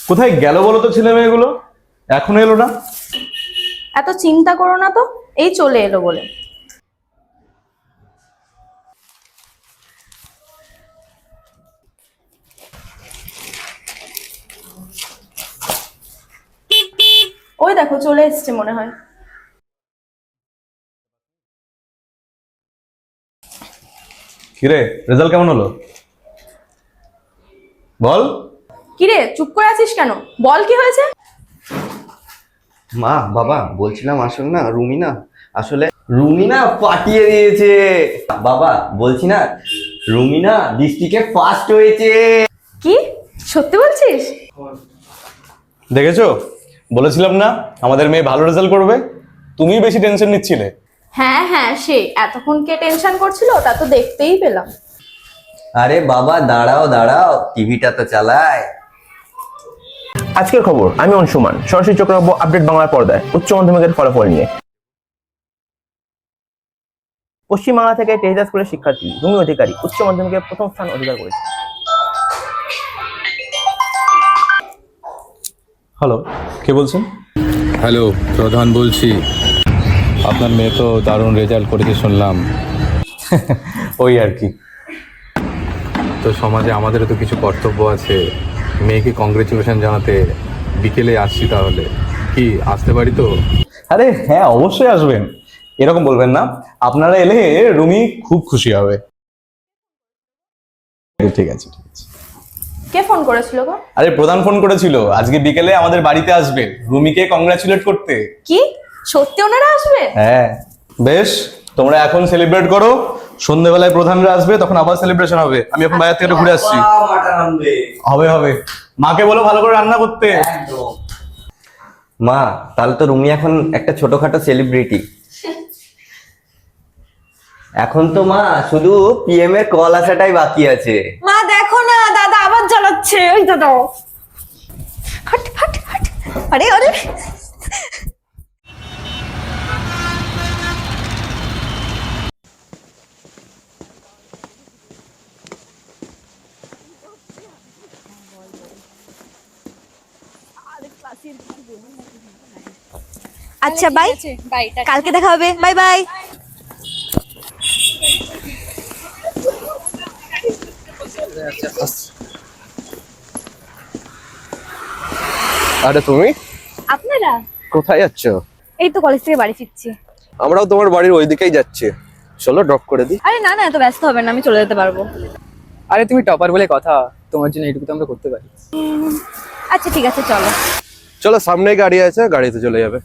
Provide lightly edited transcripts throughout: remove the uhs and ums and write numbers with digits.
কোথায় গেল বলো তো ছেলে মেয়েগুলো? এখনো এলো না। এত চিন্তা করো না তো, এই চলে এলো বলে। ওই দেখো চলে এসছে মনে হয়। কিরে, রেজাল্ট কেমন হলো বল? কিরে চুপ করে আছিস কেন? বল কি হয়েছে? মা বাবা বলছিলাম আসলে না রুমিনা পাঠিয়ে দিয়েছে। বাবা বলছি না, রুমিনা ডিস্ট্রিক্টে ফার্স্ট হয়েছে। কি সত্যি বলছিস? দেখেছো, বলেছিলাম না আমাদের মেয়ে ভালো রেজাল্ট করবে। তুমি বেশি টেনশন নিচ্ছিলে। হ্যাঁ হ্যাঁ, সে এতক্ষণ কে টেনশন করছিল তা তো দেখতেই পেলাম। আরে বাবা দাঁড়াও দাঁড়াও, টিভিটা তো চালায়। আজকের খবর, আমি অংশুমান। সরাসরি চোখ রাখবো আপডেট বাংলার পর্দায় উচ্চ মাধ্যমিকের ফলাফল নিয়ে। পশ্চিমবাংলা থেকে টেহিদা স্কুলের শিক্ষার্থী রুমি অধিকারী উচ্চ মাধ্যমিকে প্রথম স্থান অধিকার করেছে। হ্যালো, কে বলছেন? হ্যালো, প্রধান বলছি। আপনার মেয়ে তো দারুণ রেজাল্ট করেছে শুনলাম। ওই আর কি। তো সমাজে আমাদেরও তো কিছু কর্তব্য আছে। মেয়েকে কংগ্রেচুলেশন জানাতে বিকেলে আসছি, তাহলে কি আসতে পারি তো? আরে হ্যাঁ, অবশ্যই আসবেন। এরকম বলবেন না, আপনারা এলে রুমি খুব খুশি হবে। ঠিক আছে ঠিক আছে। কে ফোন করেছিল গো? আরে প্রধান ফোন করেছিল, আজকে বিকেলে আমাদের বাড়িতে আসবে রুমিকে কংগ্রাচুলেট করতে। কি সত্যি ওনারা আসবে? হ্যাঁ বেশ, তোমরা এখন সেলিব্রেট করো, সন্ধ্যেবেলায় প্রধানরা আসবে, তখন আবার সেলিব্রেশন হবে। আমি এখন বাইরে থেকে ঘুরে আসছি। হবে হবে, মাকে বলো ভালো করে রান্না করতে। মা তাহলে তো রুমি এখন একটা ছোটখাটো সেলিব্রিটি। এখন তো মা শুধু পিএম এর কল আসাটাই বাকি আছে। মা দেখো না, দাদা আবার জ্বালাচ্ছে। ওই দাদা হাট হাট হাট। আরে আরে আচ্ছা বাই, কালকে দেখা হবে। Bye bye. আরে তুমি আপনারা কোথায় যাচ্ছ? এই তো কলেজ থেকে বাড়ি ফিরছি। আমরাও তোমার বাড়ির ওই দিকেই যাচ্ছি, চলো ড্রপ করে দিই। আরে না না, এত ব্যস্ত হবেন না, আমি চলে যেতে পারবো। আরে তুমি টপার বলে কথা, তোমার জন্য এইটুকু তো আমরা করতে পারি। আচ্ছা ঠিক আছে, চলো। চলো, সামনেই গাড়ি আছে, গাড়িতে চলে যাবে।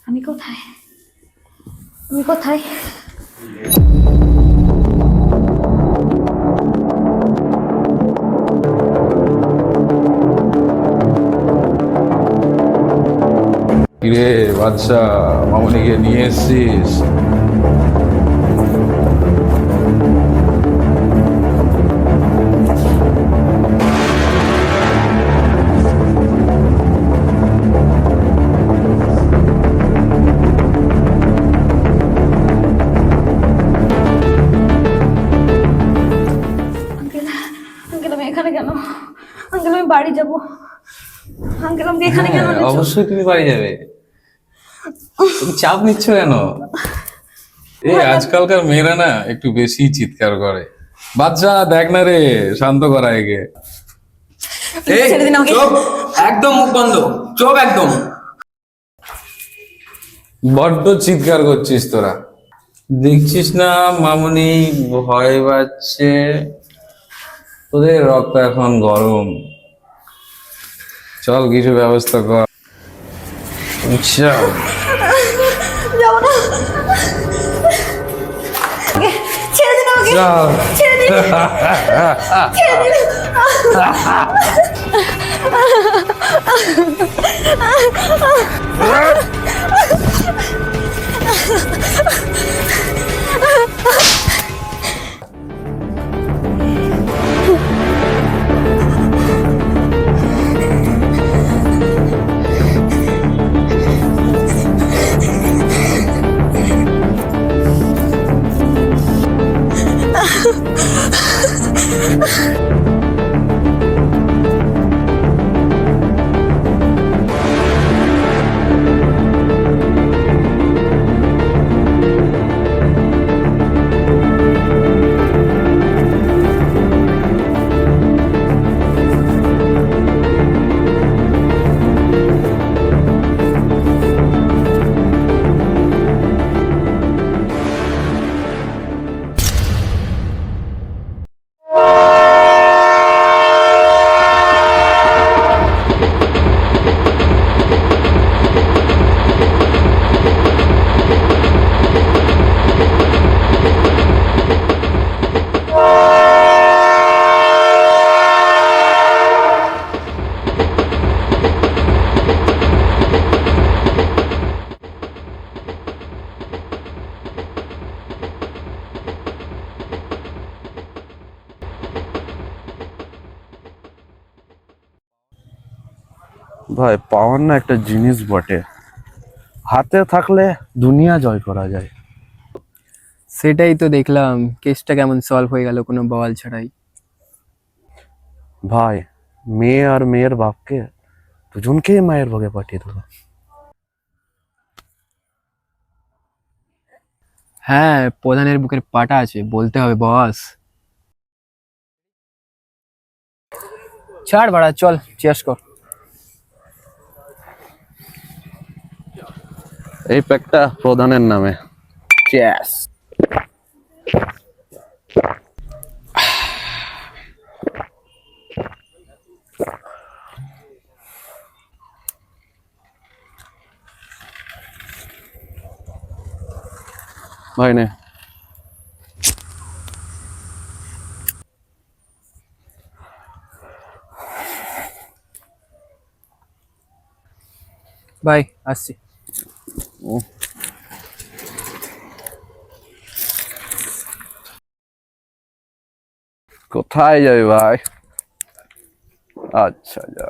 আমি কোথায়? আমি কোথায়? কিরে বাদশা, মামনিকে নিয়ে এসছিস? আঙ্কেল, আঙ্কেল আমি এখানে কেন? আঙ্কেল আমি বাড়ি যাব। আঙ্কেল আমাকে এখানে কেন এনেছো? অবশ্যই তুমি বাড়ি যাবে। তুমি চাপ নিচ্ছ কেন? এই আজকালকার মেয়েরা না একটু বেশি চিৎকার করে। বাচ্চা দেখ না রে, শান্ত করা একে। ছেড়ে দিন আমাকে। একদম মুখ বন্ধ, চোখ একদম। বড্ড চিৎকার করছিস তোরা, দেখছিস না মামুনি ভয় পাচ্ছে, তোদের রক্ত এখন গরম, চল কিছু ব্যবস্থা কর। চল। যাবো না, ছেড়ে দিন আমাকে, চল। ছেড়ে দিন, ছেড়ে দিন। ভাই পাওয়ার না একটা জিনিস বটে, হাতে থাকলে দুনিয়া জয় করা যায়। সেটাই তো দেখলাম, কেসটা কেমন সলভ হয়ে গেল কোনো বওয়াল ছাড়াই। ভাই মেয়ে আর মেয়ের বাপকে দুজনকেই মায়ের ভোগে পাঠিয়ে দিল। হ্যাঁ, প্রধানের বুকের পাটা আছে, বলতে হবে বস। ছাড় বাড়া, চল চেস কর। এই প্যাকটা প্রধানের নামে। চেস। ভাই নে। বাই, আসছি। কোথায় যাবে ভাই? আচ্ছা যা।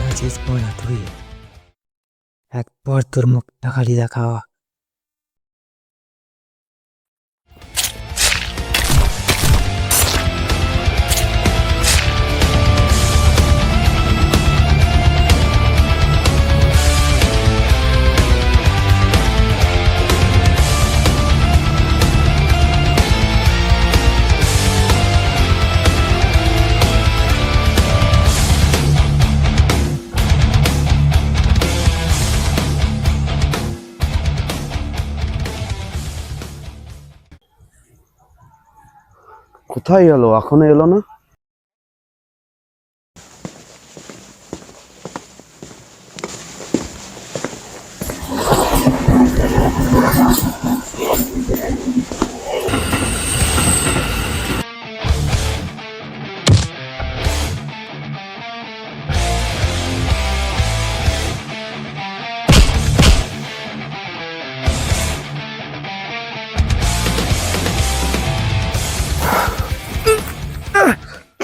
আছিস পড়া তুই, একবার তোর মুখটা খালি দেখা। কোথায় এলো? এখনো এলো না?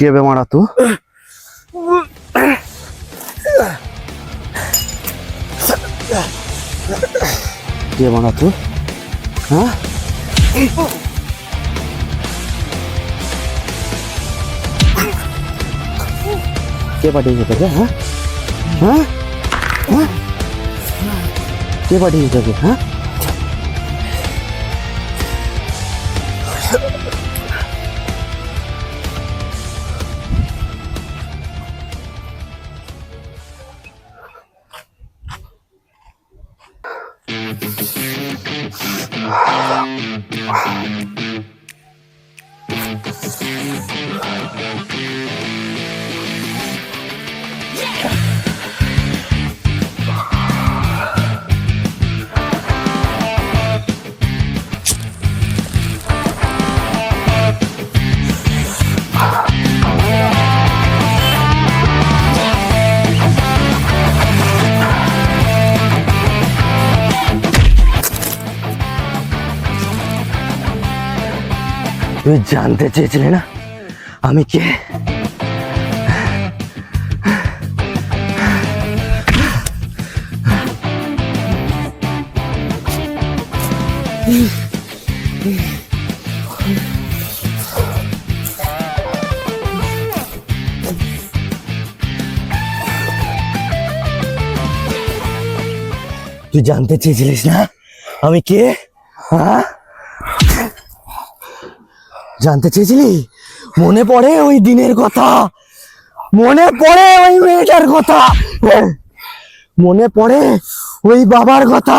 কে বে মারা তু? কে মারা তু? হ্যাঁ কে পাঠিয়েছে তোকে? হ্যাঁ হ্যাঁ হ্যাঁ কে পাঠিয়েছে তোকে? হ্যাঁ তুই জানতে চেয়েছিলে না আমি কে? তুই জানতে চেয়েছিলিস না আমি কে? হ্যাঁ জানতে চেয়েছিলি? মনে পড়ে ওই দিনের কথা? মনে পড়ে ওই মেয়েটার কথা? মনে পড়ে ওই বাবার কথা?